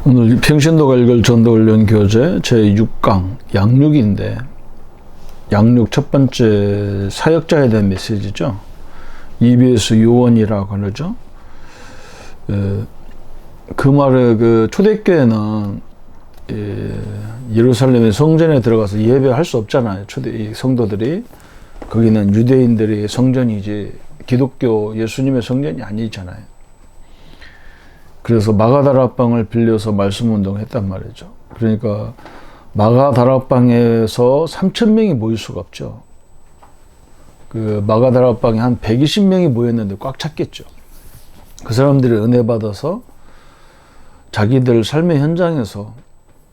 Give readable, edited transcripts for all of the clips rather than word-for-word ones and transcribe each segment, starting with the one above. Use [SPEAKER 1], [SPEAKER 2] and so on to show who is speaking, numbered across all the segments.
[SPEAKER 1] 오늘 평신도가 읽을 전도훈련 교재 제6강 양육인데, 양육 첫 번째 사역자에 대한 메시지죠. EBS 요원이라고 그러죠. 그 말에 초대교회는 예루살렘의 성전에 들어가서 예배할 수 없잖아요. 초대 성도들이. 거기는 유대인들의 성전이지 기독교 예수님의 성전이 아니잖아요. 그래서 마가다락방을 빌려서 말씀 운동을 했단 말이죠. 그러니까 마가다락방에서 3,000명이 모일 수가 없죠. 그 마가다락방에 한 120명이 모였는데 꽉 찼겠죠. 그 사람들이 은혜 받아서 자기들 삶의 현장에서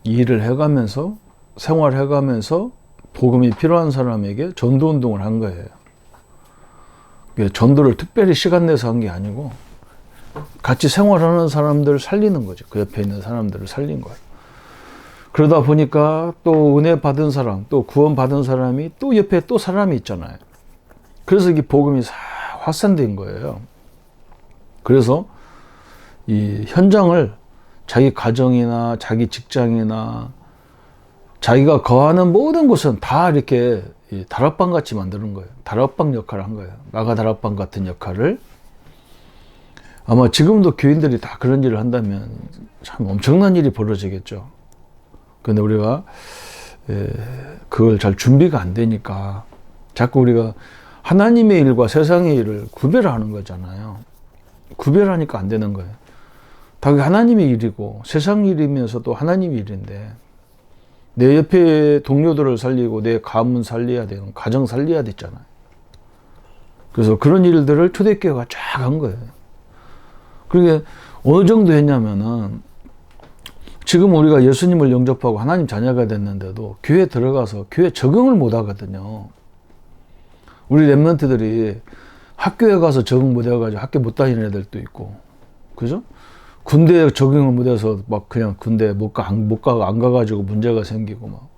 [SPEAKER 1] 일을 해가면서 생활해가면서 복음이 필요한 사람에게 전도 운동을 한 거예요. 전도를 특별히 시간 내서 한 게 아니고 같이 생활하는 사람들을 살리는 거죠. 그 옆에 있는 사람들을 살린 거예요. 그러다 보니까 또 은혜 받은 사람, 또 구원 받은 사람이 또 옆에 또 사람이 있잖아요. 그래서 이 복음이 확산된 거예요. 그래서 이 현장을 자기 가정이나 자기 직장이나 자기가 거하는 모든 곳은 다 이렇게 다락방 같이 만드는 거예요. 다락방 역할을 한 거예요. 마가 다락방 같은 역할을. 아마 지금도 교인들이 다 그런 일을 한다면 참 엄청난 일이 벌어지겠죠. 근데 우리가 그걸 잘 준비가 안 되니까 자꾸 우리가 하나님의 일과 세상의 일을 구별하는 거잖아요. 구별하니까 안 되는 거예요. 다 하나님의 일이고 세상 일이면서도 하나님의 일인데 내 옆에 동료들을 살리고 내 가문 살려야 되는, 가정 살려야 되잖아요. 그래서 그런 일들을 초대교회가 쫙 한 거예요. 그게 어느 정도 했냐면은 지금 우리가 예수님을 영접하고 하나님 자녀가 됐는데도 교회 들어가서 교회 적응을 못 하거든요. 우리 랩런트들이 학교에 가서 적응 못 해가지고 학교 못 다니는 애들도 있고, 그죠? 군대에 적응을 못 해서 막 그냥 군대 안 가가지고 문제가 생기고, 막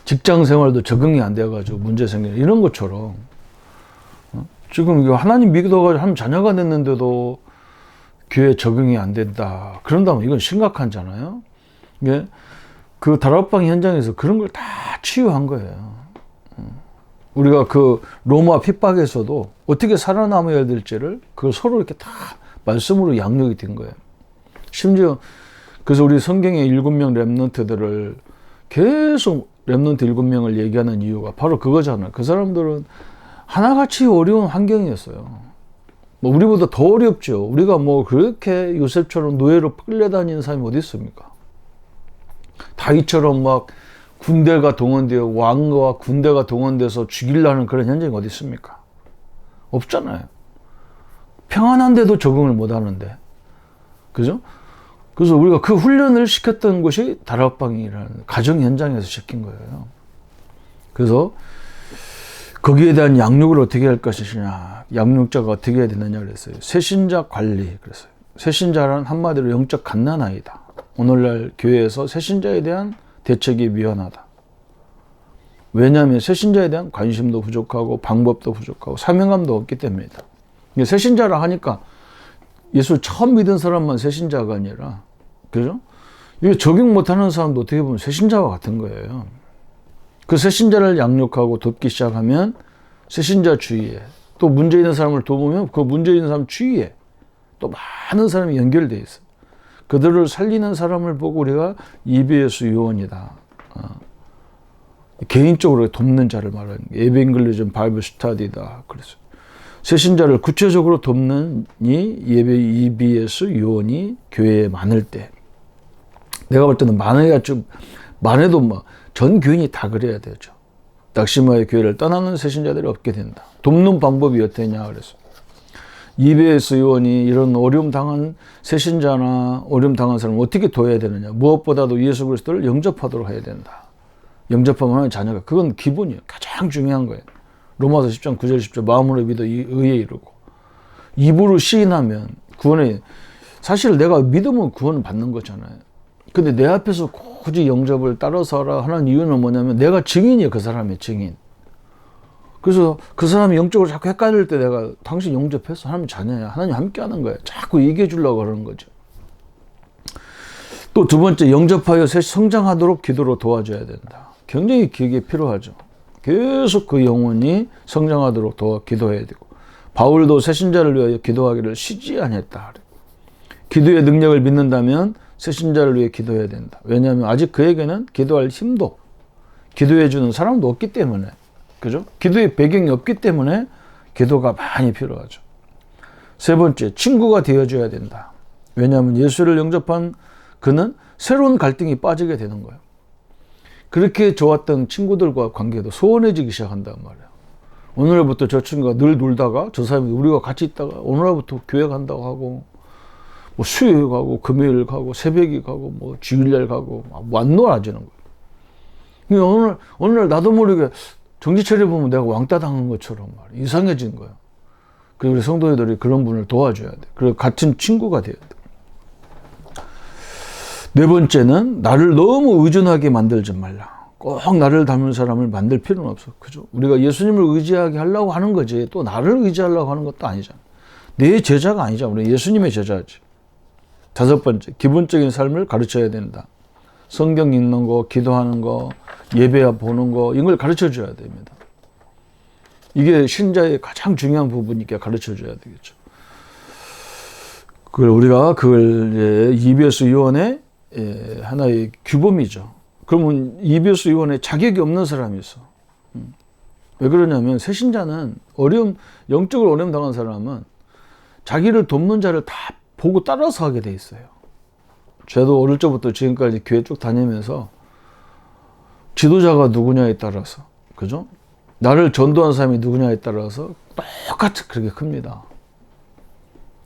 [SPEAKER 1] 직장 생활도 적응이 안 돼가지고 문제 생기는 이런 것처럼, 지금 이거 하나님 믿어가지고 하나님 자녀가 됐는데도 교회 적응이 안 된다. 그런다면 이건 심각하잖아요. 이게 그 다락방 현장에서 그런 걸 다 치유한 거예요. 우리가 그 로마 핍박에서도 어떻게 살아남아야 될지를 그걸 서로 이렇게 다 말씀으로 양육이 된 거예요. 심지어 그래서 우리 성경의 7명 랩런트들을 계속 랩런트 7명을 얘기하는 이유가 바로 그거잖아요. 그 사람들은 하나같이 어려운 환경이었어요. 뭐 우리보다 더 어렵죠. 우리가 뭐 그렇게 요셉처럼 노예로 끌려다니는 사람이 어디 있습니까? 다윗처럼 막 군대가 동원되어 왕과 군대가 동원돼서 죽이려는 그런 현장이 어디 있습니까? 없잖아요. 평안한데도 적응을 못 하는데. 그죠? 그래서 우리가 그 훈련을 시켰던 곳이 다락방이라는 가정 현장에서 시킨 거예요. 그래서 거기에 대한 양육을 어떻게 할 것이냐, 양육자가 어떻게 해야 되느냐 그랬어요. 새신자 관리 그랬어요. 새신자란 한마디로 영적 갓난아이다. 오늘날 교회에서 새신자에 대한 대책이 미연하다. 왜냐하면 새신자에 대한 관심도 부족하고 방법도 부족하고 사명감도 없기 때문이다. 새신자라 하니까 예수 처음 믿은 사람만 새신자가 아니라, 그죠? 이게 적용 못하는 사람도 어떻게 보면 새신자와 같은 거예요. 그 새신자를 양육하고 돕기 시작하면 새신자 주위에 또 문제 있는 사람을 돕으면 그 문제 있는 사람 주위에 또 많은 사람이 연결되어 있어요. 그들을 살리는 사람을 보고 우리가 EBS 요원이다. 개인적으로 돕는 자를 말하는 게 에벤글리즘 바이블 스터디다. 그래서 새신자를 구체적으로 돕는 EBS 요원이 교회에 많을 때, 내가 볼 때는 많아도 뭐 전 교인이 다 그래야 되죠. 낙심하여 교회를 떠나는 새신자들이 없게 된다. 돕는 방법이 어떠냐 그래서 EBS 요원이 이런 어려움 당한 새신자나 어려움 당한 사람을 어떻게 도와야 되느냐. 무엇보다도 예수 그리스도를 영접하도록 해야 된다. 영접하면 하나님의 자녀가, 그건 기본이에요. 가장 중요한 거예요. 로마서 10장 9절 10절 마음으로 믿어 의에 이르고 입으로 시인하면 구원에, 사실 내가 믿으면 구원을 받는 거잖아요. 근데 내 앞에서 굳이 영접을 따라서 하라 하는 이유는 뭐냐면 내가 증인이에요. 그 사람의 증인. 그래서 그 사람이 영적으로 자꾸 헷갈릴 때 내가 당신 영접했어. 하나님 자녀야. 하나님 함께 하는 거야. 자꾸 얘기해 주려고 그러는 거죠. 또 두 번째, 영접하여 성장하도록 기도로 도와줘야 된다. 굉장히 그게 필요하죠. 계속 그 영혼이 성장하도록 기도해야 되고, 바울도 새신자를 위하여 기도하기를 쉬지 아니했다. 기도의 능력을 믿는다면 새신자를 위해 기도해야 된다. 왜냐하면 아직 그에게는 기도할 힘도, 기도해 주는 사람도 없기 때문에, 그죠? 기도의 배경이 없기 때문에 기도가 많이 필요하죠. 세 번째, 친구가 되어줘야 된다. 왜냐하면 예수를 영접한 그는 새로운 갈등이 빠지게 되는 거예요. 그렇게 좋았던 친구들과 관계도 소원해지기 시작한단 말이에요. 오늘부터 저 친구가 늘 놀다가 저 사람이 우리가 같이 있다가 오늘부터 교회 간다고 하고, 뭐 수요일 가고 금요일 가고 새벽에 가고 뭐 주일날 가고 안 놀아지는 거예요. 어느 날 나도 모르게 정신 차려보면 내가 왕따 당한 것처럼 말이에요. 이상해진 거예요. 그리고 우리 성도들이 그런 분을 도와줘야 돼. 그리고 같은 친구가 돼야 돼. 네 번째는 나를 너무 의존하게 만들지 말라. 꼭 나를 닮은 사람을 만들 필요는 없어. 그죠? 우리가 예수님을 의지하게 하려고 하는 거지. 또 나를 의지하려고 하는 것도 아니잖아. 내 제자가 아니잖아. 우리 예수님의 제자지. 다섯 번째, 기본적인 삶을 가르쳐야 된다. 성경 읽는 거, 기도하는 거, 예배 보는 거, 이걸 가르쳐 줘야 됩니다. 이게 신자의 가장 중요한 부분이니까 가르쳐 줘야 되겠죠. 우리가 그걸 EBS 위원회 하나의 규범이죠. 그러면 EBS 위원회 자격이 없는 사람이 있어. 왜 그러냐면 새신자는 영적으로 어려움 당한 사람은 자기를 돕는 자를 다 보고 따라서 하게 돼 있어요. 저도 어릴 적부터 지금까지 교회 쭉 다니면서 지도자가 누구냐에 따라서, 그죠? 나를 전도한 사람이 누구냐에 따라서 똑같이 그렇게 큽니다.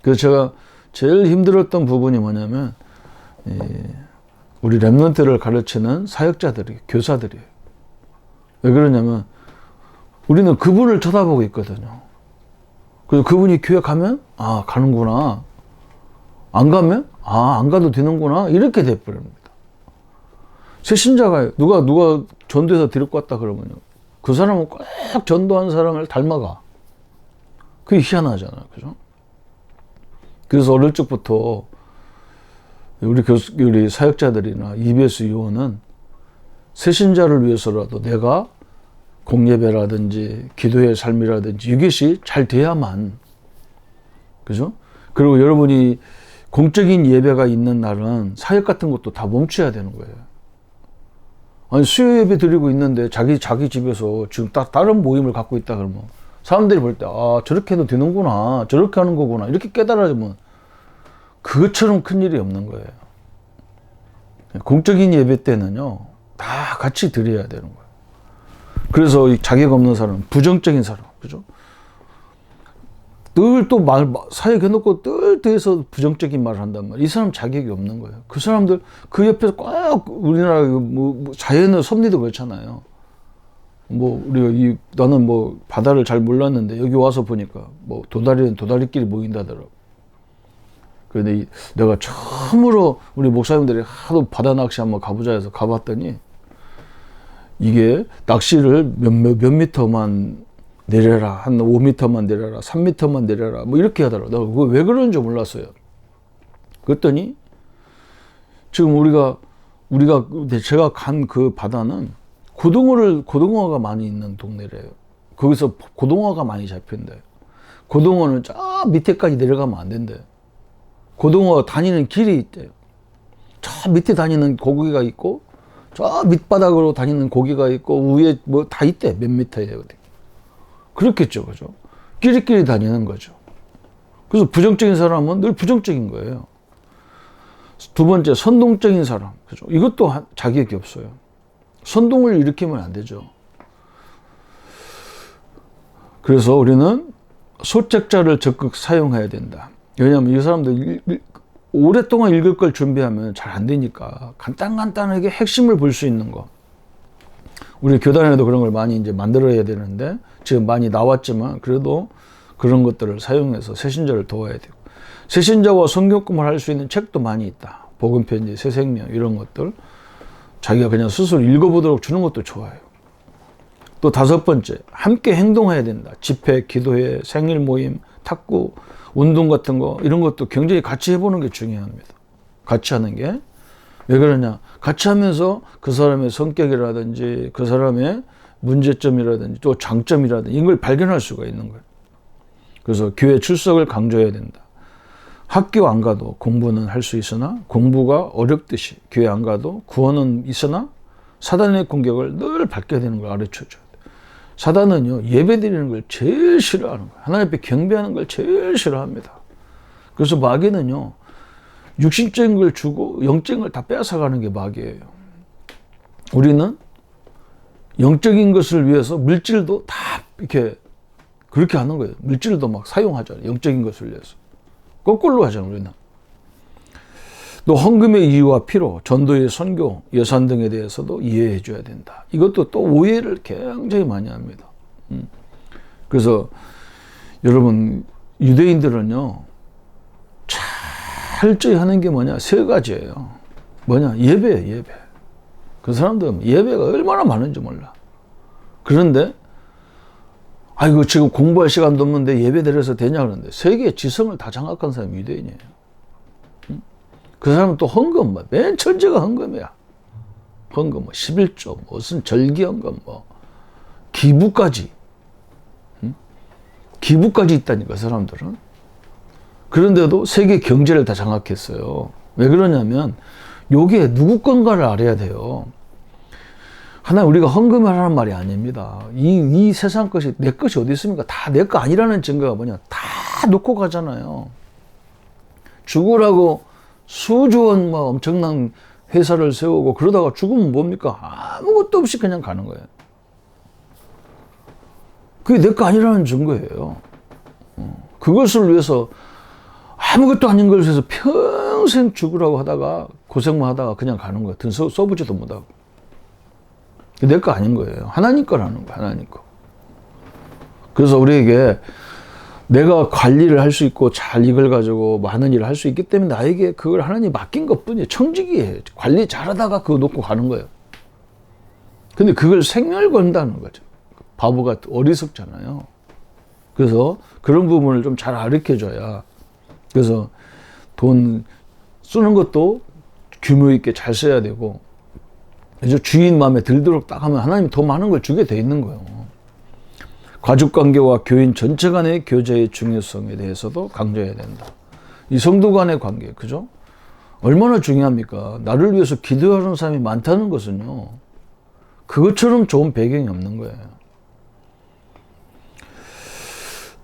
[SPEAKER 1] 그래서 제가 제일 힘들었던 부분이 뭐냐면 우리 렘넌트를 가르치는 사역자들이, 교사들이에요. 왜 그러냐면 우리는 그분을 쳐다보고 있거든요. 그래서 그분이 교회 가면 가는구나. 안 가면 안 가도 되는구나. 이렇게 돼버립니다. 새 신자가 누가 전도해서 데리고 왔다 그러면요, 그 사람은 꼭 전도한 사람을 닮아가. 그게 희한하잖아요. 그죠? 그래서 어릴 적부터 우리 사역자들이나 EBS 요원은 새신자를 위해서라도 내가 공예배라든지 기도의 삶이라든지 이것이 잘 돼야만, 그죠? 그리고 여러분이 공적인 예배가 있는 날은 사역 같은 것도 다 멈춰야 되는 거예요. 아니, 수요 예배 드리고 있는데 자기 집에서 지금 다른 모임을 갖고 있다 그러면 사람들이 볼 때 저렇게 해도 되는구나, 저렇게 하는 거구나, 이렇게 깨달아지면 그것처럼 큰 일이 없는 거예요. 공적인 예배 때는요, 다 같이 드려야 되는 거예요. 그래서 이 자격 없는 사람, 부정적인 사람, 그죠? 늘 또 사역해놓고 늘 뒤에서 부정적인 말을 한단 말이에요. 이 사람 자격이 없는 거예요. 그 사람들, 그 옆에서 꼭 우리나라 자연의 섭리도 그렇잖아요. 나는 바다를 잘 몰랐는데 여기 와서 보니까 도다리는 도다리끼리 모인다더라고. 그런데 내가 처음으로 우리 목사님들이 하도 바다 낚시 한번 가보자 해서 가봤더니 이게 낚시를 몇 미터만 내려라, 한 5미터만 내려라, 3미터만 내려라, 이렇게 하더라고. 내가 그거 왜 그러는지 몰랐어요. 그랬더니 지금 제가 간 그 바다는 고등어가 많이 있는 동네래요. 거기서 고등어가 많이 잡힌대. 고등어는 저 밑에까지 내려가면 안 된대. 고등어 다니는 길이 있대요. 저 밑에 다니는 고기가 있고, 저 밑바닥으로 다니는 고기가 있고, 위에 다 있대. 몇 미터에. 그렇겠죠. 그죠? 끼리끼리 다니는 거죠. 그래서 부정적인 사람은 늘 부정적인 거예요. 두 번째, 선동적인 사람. 그죠? 이것도 자격이 없어요. 선동을 일으키면 안 되죠. 그래서 우리는 소책자를 적극 사용해야 된다. 왜냐하면 이 사람들 오랫동안 읽을 걸 준비하면 잘 안 되니까 간단하게 핵심을 볼 수 있는 거. 우리 교단에도 그런 걸 많이 이제 만들어야 되는데 지금 많이 나왔지만 그래도 그런 것들을 사용해서 새신자를 도와야 되고, 새신자와 성경공부를 할 수 있는 책도 많이 있다. 복음편지, 새생명 이런 것들 자기가 그냥 스스로 읽어보도록 주는 것도 좋아요. 또 다섯 번째, 함께 행동해야 된다. 집회, 기도회, 생일 모임, 탁구, 운동 같은 거 이런 것도 굉장히 같이 해보는 게 중요합니다. 같이 하는 게. 왜 그러냐? 같이 하면서 그 사람의 성격이라든지 그 사람의 문제점이라든지 또 장점이라든지 이걸 발견할 수가 있는 거예요. 그래서 교회 출석을 강조해야 된다. 학교 안 가도 공부는 할 수 있으나 공부가 어렵듯이 교회 안 가도 구원은 있으나 사단의 공격을 늘 받게 되는 걸 가르쳐줘야 돼. 사단은요, 예배 드리는 걸 제일 싫어하는 거예요. 하나님 앞에 경배하는 걸 제일 싫어합니다. 그래서 마귀는요, 육신적인 걸 주고 영적인 걸 다 빼앗아가는 게 마귀예요. 우리는 영적인 것을 위해서 물질도 다 이렇게 그렇게 하는 거예요. 물질도 막 사용하잖아요. 영적인 것을 위해서. 거꾸로 하잖아요, 우리는. 또 헌금의 이유와 필요, 전도의 선교, 예산 등에 대해서도 이해해 줘야 된다. 이것도 또 오해를 굉장히 많이 합니다. 그래서 여러분, 유대인들은요, 철저히 하는 게 뭐냐? 세 가지예요. 뭐냐? 예배예요, 예배. 그 사람들은 예배가 얼마나 많은지 몰라. 그런데 아이고 지금 공부할 시간도 없는데 예배 드려서 되냐 그러는데 세계의 지성을 다 장악한 사람이 유대인이에요. 그 사람은 또 헌금, 맨 천재가 헌금이야. 헌금, 11조, 무슨 절기헌금, 기부까지. 기부까지 있다니까, 그 사람들은. 그런데도 세계 경제를 다 장악했어요. 왜 그러냐면, 요게 누구 건가를 알아야 돼요. 하나 우리가 헌금을 하라는 말이 아닙니다. 이 세상 것이 내 것이 어디 있습니까? 다 내 거 아니라는 증거가 뭐냐? 다 놓고 가잖아요. 죽으라고 수조 원 엄청난 회사를 세우고 그러다가 죽으면 뭡니까? 아무것도 없이 그냥 가는 거예요. 그게 내 거 아니라는 증거예요. 그것을 위해서 아무것도 아닌 것을 위해서 평생 죽으라고 하다가 고생만 하다가 그냥 가는 거예요. 등 써보지도 못하고. 내 거 아닌 거예요. 하나님 거라는 거예요. 하나님 거. 그래서 우리에게 내가 관리를 할 수 있고 잘 이걸 가지고 많은 일을 할 수 있기 때문에 나에게 그걸 하나님이 맡긴 것뿐이에요. 청직이에요. 관리 잘하다가 그거 놓고 가는 거예요. 근데 그걸 생명을 건다는 거죠. 바보가 어리석잖아요. 그래서 그런 부분을 좀 잘 가르쳐줘야. 그래서 돈 쓰는 것도 규모 있게 잘 써야 되고, 그래서 주인 마음에 들도록 딱 하면 하나님이 더 많은 걸 주게 돼 있는 거예요. 가족관계와 교인 전체 간의 교제의 중요성에 대해서도 강조해야 된다. 이 성도 간의 관계, 그죠? 얼마나 중요합니까? 나를 위해서 기도하는 사람이 많다는 것은요, 그것처럼 좋은 배경이 없는 거예요.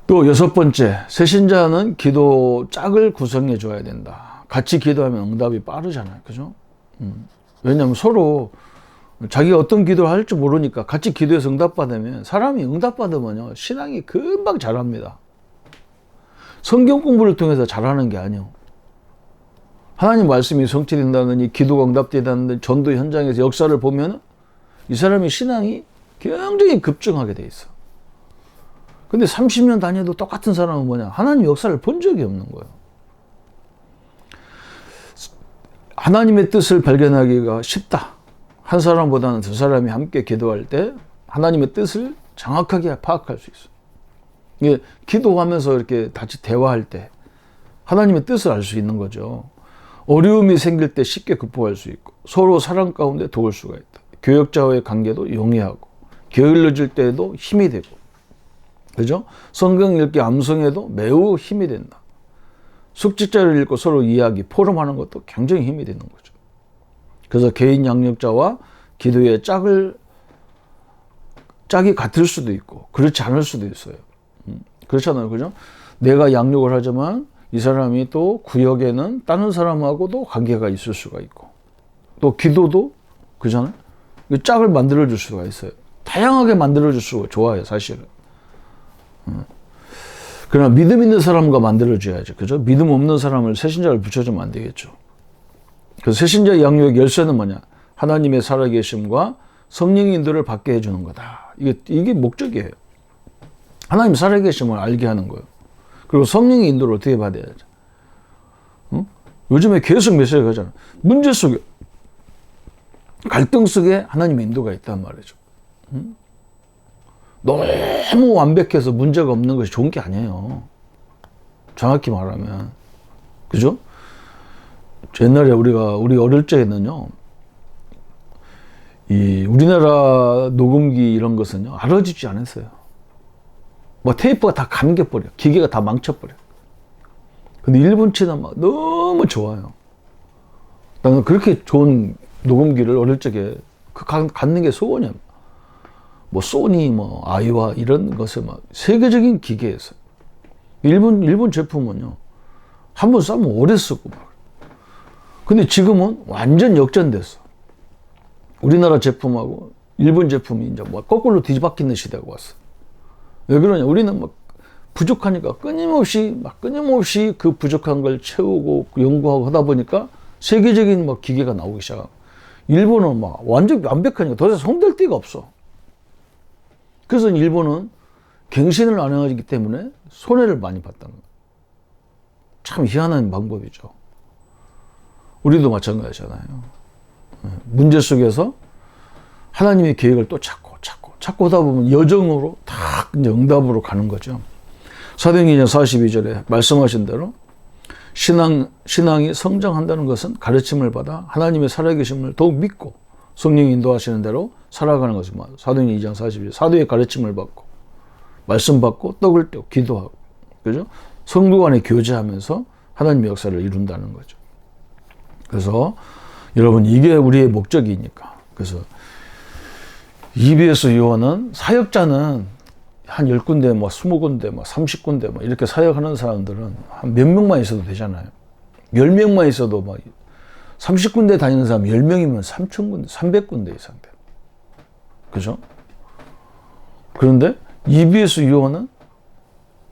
[SPEAKER 1] 또 여섯 번째, 새신자는 기도 짝을 구성해 줘야 된다. 같이 기도하면 응답이 빠르잖아요. 그죠? 왜냐하면 서로 자기가 어떤 기도를 할지 모르니까 같이 기도해서 응답받으면, 사람이 응답받으면요, 신앙이 금방 자랍니다. 성경 공부를 통해서 잘하는 게 아니에요. 하나님 말씀이 성취된다느니, 기도가 응답된다느니, 전도 현장에서 역사를 보면 이 사람의 신앙이 굉장히 급증하게 돼 있어. 근데 30년 다녀도 똑같은 사람은 뭐냐? 하나님 역사를 본 적이 없는 거예요. 하나님의 뜻을 발견하기가 쉽다. 한 사람보다는 두 사람이 함께 기도할 때 하나님의 뜻을 정확하게 파악할 수 있어요. 이게 기도하면서 이렇게 같이 대화할 때 하나님의 뜻을 알 수 있는 거죠. 어려움이 생길 때 쉽게 극복할 수 있고, 서로 사랑 가운데 도울 수가 있다. 교역자와의 관계도 용이하고, 게을러질 때에도 힘이 되고, 그죠? 성경 읽기 암송에도 매우 힘이 된다. 숙직자를 읽고 서로 이야기, 포럼하는 것도 굉장히 힘이 되는 거죠. 그래서 개인 양육자와 기도의 짝이 같을 수도 있고, 그렇지 않을 수도 있어요. 그렇잖아요. 그죠? 내가 양육을 하지만 이 사람이 또 구역에는 다른 사람하고도 관계가 있을 수가 있고, 또 기도도, 그잖아요? 짝을 만들어줄 수가 있어요. 다양하게 만들어줄 수가 좋아요, 사실은. 그러나 믿음 있는 사람과 만들어줘야죠. 그죠? 믿음 없는 사람을 새신자를 붙여주면 안 되겠죠. 그래서 새신자 양육의 열쇠는 뭐냐? 하나님의 살아계심과 성령의 인도를 받게 해주는 거다. 이게 목적이에요. 하나님 살아계심을 알게 하는 거예요. 그리고 성령의 인도를 어떻게 받아야죠? 요즘에 계속 메시지가 가잖아요. 문제 속에, 갈등 속에 하나님의 인도가 있단 말이죠. 너무 완벽해서 문제가 없는 것이 좋은 게 아니에요. 정확히 말하면. 그죠? 옛날에 우리 어릴 적에는요, 이 우리나라 녹음기 이런 것은요, 알아지지 않았어요. 뭐 테이프가 다 감겨버려. 기계가 다 망쳐버려. 근데 일본 치는 막 너무 좋아요. 나는 그렇게 좋은 녹음기를 어릴 적에 갖는 게 소원이야. 뭐 소니, 뭐 아이와 이런 것을 막 세계적인 기계에서 일본 제품은요, 한 번 싸면 오래 쓰고 막. 근데 지금은 완전 역전됐어. 우리나라 제품하고 일본 제품이 이제 뭐 거꾸로 뒤바뀌는 시대가 왔어. 왜 그러냐? 우리는 막 부족하니까 끊임없이 그 부족한 걸 채우고 연구하고 하다 보니까 세계적인 막 기계가 나오기 시작하고, 일본은 막 완전 완벽하니까 더 이상 손댈 데가 없어. 그래서 일본은 갱신을 안 해가지기 때문에 손해를 많이 봤다는 거야. 참 희한한 방법이죠. 우리도 마찬가지잖아요. 문제 속에서 하나님의 계획을 또 찾고 하다 보면 여정으로 딱 이제 응답으로 가는 거죠. 사도행전 2장 42절에 말씀하신 대로 신앙이 성장한다는 것은 가르침을 받아 하나님의 살아계심을 더욱 믿고 성령이 인도하시는 대로 살아가는 것이 사도행전 2장 42절, 사도의 가르침을 받고 말씀 받고 떡을 떼고 기도하고, 그죠? 성도 간에 교제하면서 하나님의 역사를 이룬다는 거죠. 그래서 여러분, 이게 우리의 목적이니까. 그래서 EBS 요원은, 사역자는 한 10군데, 뭐 20군데, 뭐 30군데, 뭐 이렇게 사역하는 사람들은 한 몇 명만 있어도 되잖아요. 10명만 있어도 막 30군데 다니는 사람 10명이면 3,000군데, 300군데 이상 돼요. 그죠? 그런데 EBS 요원은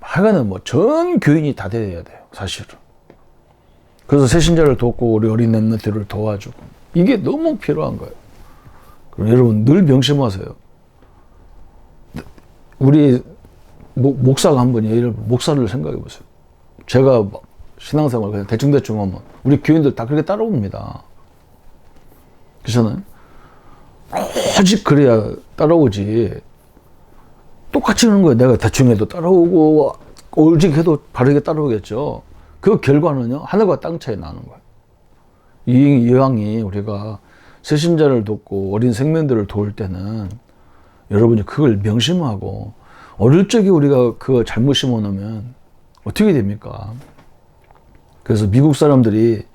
[SPEAKER 1] 하여간은 뭐 전 교인이 다 돼야 돼요, 사실은. 그래서 새신자를 돕고 우리 어린 렘넌트를 도와주고, 이게 너무 필요한 거예요. 그럼 여러분 늘 명심하세요. 우리 목사가 한 분이, 예를 들어 목사를 생각해 보세요. 제가 신앙생활 그냥 대충 하면 우리 교인들 다 그렇게 따라옵니다. 그래서는 오직 그래야 따라오지, 똑같이 하는 거예요. 내가 대충 해도 따라오고 오직 해도 바르게 따라오겠죠. 그 결과는요, 하늘과 땅 차이 나는 거예요. 이왕이 우리가 새신자를 돕고 어린 생명들을 도울 때는 여러분이 그걸 명심하고, 어릴 적에 우리가 그거 잘못 심어놓으면 어떻게 됩니까? 그래서 미국 사람들이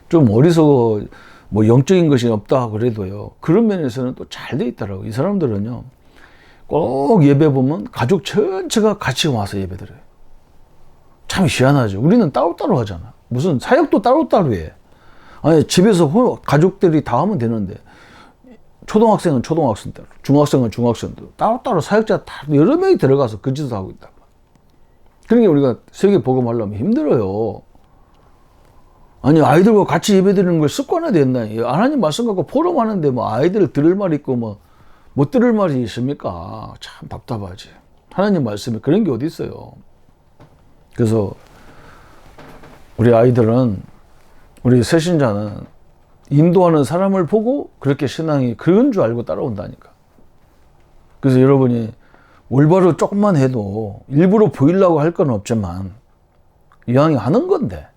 [SPEAKER 1] 좀 어리석어, 뭐 영적인 것이 없다 그래도요, 그런 면에서는 또 잘 돼 있더라고요. 이 사람들은요, 꼭 예배 보면 가족 전체가 같이 와서 예배 드려요. 참 희한하죠. 우리는 따로따로 하잖아. 무슨 사역도 따로따로 해. 아니, 집에서 가족들이 다 하면 되는데, 초등학생은 초등학생대로, 중학생은 중학생대로, 따로따로 사역자 다 여러 명이 들어가서 그 짓을 하고 있다. 그러니까 우리가 세계 복음하려면 힘들어요. 아니, 아이들과 같이 예배 드리는 걸 습관화돼야 된다. 하나님 말씀 갖고 포럼 하는데 뭐 아이들 들을 말 있고 뭐 못 들을 말이 있습니까? 참 답답하지. 하나님 말씀에 그런 게 어디 있어요. 그래서 우리 아이들은, 우리 새신자는 인도하는 사람을 보고 그렇게 신앙이 그런 줄 알고 따라온다니까. 그래서 여러분이 올바로 조금만 해도 일부러 보이려고 할 건 없지만 이왕이 하는 건데,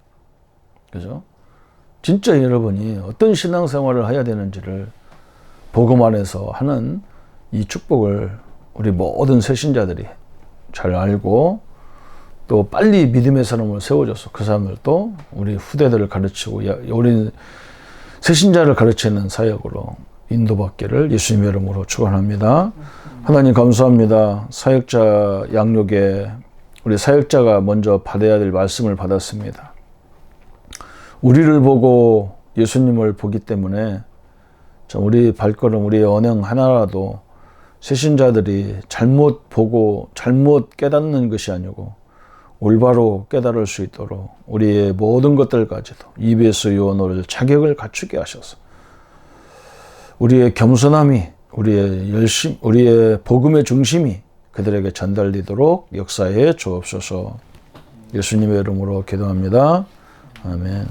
[SPEAKER 1] 그죠? 진짜 여러분이 어떤 신앙생활을 해야 되는지를 복음 안에서 하는 이 축복을 우리 모든 새신자들이 잘 알고, 또 빨리 믿음의 사람을 세워줘서 그 사람들도 우리 후대들을 가르치고 우리 새신자를 가르치는 사역으로 인도받기를 예수님의 이름으로 축원합니다. 하나님 감사합니다. 사역자 양육에 우리 사역자가 먼저 받아야 될 말씀을 받았습니다. 우리를 보고 예수님을 보기 때문에 우리 발걸음, 우리의 언행 하나라도 새신자들이 잘못 보고 잘못 깨닫는 것이 아니고 올바로 깨달을 수 있도록 우리의 모든 것들까지도 EBS 요원을 자격을 갖추게 하셔서 우리의 겸손함이, 우리의 열심, 우리의 복음의 중심이 그들에게 전달되도록 역사해 주옵소서. 예수님의 이름으로 기도합니다. 아멘.